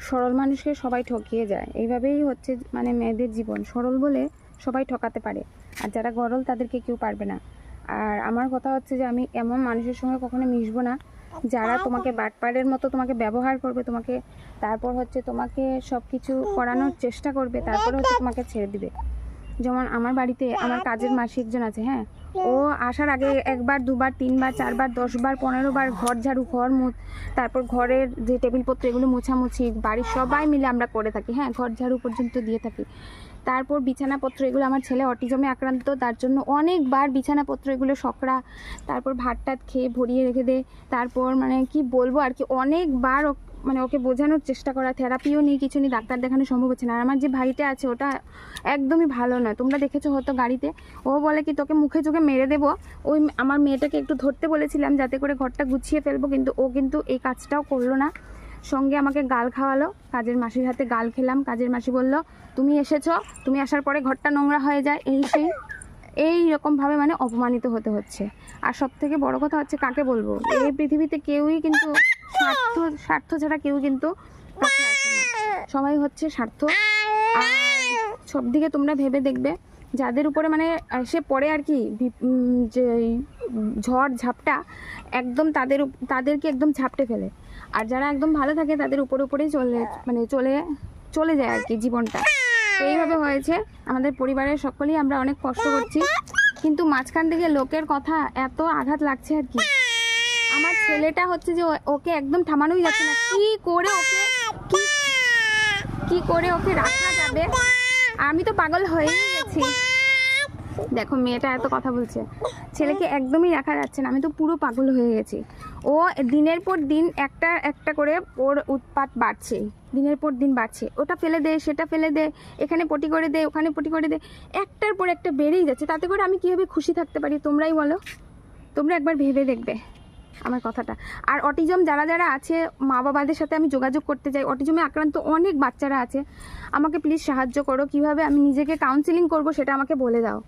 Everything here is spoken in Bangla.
সরল মানুষকে সবাই ঠকিয়ে যায়, এইভাবেই হচ্ছে মানে মেয়েদের জীবন। সরল বলে সবাই ঠকাতে পারে, আর যারা গরল তাদেরকে কেউ পারবে না। আর আমার কথা হচ্ছে যে আমি এমন মানুষের সঙ্গে কখনো মিশবো না যারা তোমাকে বাটপাড়ের মতো তোমাকে ব্যবহার করবে, তোমাকে তারপর হচ্ছে তোমাকে সব কিছু করানোর চেষ্টা করবে, তারপরে হচ্ছে তোমাকে ছেড়ে দিবে। যেমন আমার বাড়িতে আমার কাজের মাসি একজন আছে, হ্যাঁ, ও আসার আগে 1 বার 2 বার 3 বার 4 বার 10 বার 15 বার ঘর ঝাড়ু, ঘর মুছ, তারপর ঘরের যে টেবিলপত্র এগুলো মোছামুছি বাড়ির সবাই মিলে আমরা করে থাকি, হ্যাঁ, ঘর ঝাড়ু পর্যন্ত দিয়ে থাকি। তারপর বিছানাপত্র এগুলো, আমার ছেলে অটিজমে আক্রান্ত, তার জন্য অনেকবার বিছানাপত্র এগুলো সকড়া, তারপর ভাত টাত খেয়ে ভরিয়ে রেখে দে, তারপর মানে কি বলবো আর কি, অনেকবার মানে ওকে বোঝানোর চেষ্টা করা, থেরাপিও নেই, কিছু নেই, ডাক্তার দেখানো সম্ভব হচ্ছে না। আর আমার যে ভাইটা আছে ওটা একদমই ভালো নয়, তোমরা দেখেছো হয়তো গাড়িতে, ও বলে কি তোকে মুখে চোখে মেরে দেবো। ওই আমার মেয়েটাকে একটু ধরতে বলেছিলাম যাতে করে ঘরটা গুছিয়ে ফেলবো, কিন্তু ও কিন্তু এই কাজটাও করলো না, সঙ্গে আমাকে গাল খাওয়ালো। কাজের মাসির হাতে গাল খেলাম, কাজের মাসি বলল তুমি এসেছো, তুমি আসার পরে ঘরটা নোংরা হয়ে যায়, এই রকমভাবে মানে অপমানিত হতে হচ্ছে। আর সব থেকে বড় কথা হচ্ছে কাকে বলবো, এই পৃথিবীতে কেউই কিন্তু স্বার্থ ছাড়া কেউ কিন্তু কাছে আসে না, সবাই হচ্ছে স্বার্থ। আর সব দিকে তোমরা ভেবে দেখবে যাদের উপরে মানে এসে পড়ে আর কি যে ঝড় ঝাপটা, একদম তাদেরকে একদম ঝাপটে ফেলে। আর যারা একদম ভালো থাকে তাদের উপরেই চলে যায় আর কি জীবনটা। তো এইভাবে হয়েছে আমাদের পরিবারের সকলেই, আমরা অনেক কষ্ট করছি, কিন্তু মাঝখান থেকে লোকের কথা এত আঘাত লাগছে আর কি। আমার ছেলেটা হচ্ছে যে ওকে একদম থামানোই যাচ্ছে না, কি করে ওকে রাখা যাবে। আমি তো পাগল হয়েই গেছি। দেখো মেয়েটা এত কথা বলছে, ছেলেকে একদমই রাখা যাচ্ছে না, আমি তো পুরো পাগল হয়ে গেছি। ও দিনের পর দিন একটা করে ওর উৎপাত বাড়ছে, দিনের পর দিন বাড়ছে, ওটা ফেলে দে, সেটা ফেলে দে, এখানে পটি করে দে, ওখানে পটি করে দে, একটার পর একটা বেড়েই যাচ্ছে। তাতে করে আমি কীভাবে খুশি থাকতে পারি তোমরাই বলো, তোমরা একবার ভেবে দেখবে আমার কথাটা। আর অটিজম যারা আছে, মা বাবাদের সাথে আমি যোগাযোগ করতে চাই, অটিজমে আক্রান্ত অনেক বাচ্চারা আছে, আমাকে প্লিজ সাহায্য করো, কিভাবে আমি নিজেকে কাউন্সিলিং করব সেটা আমাকে বলে দাও।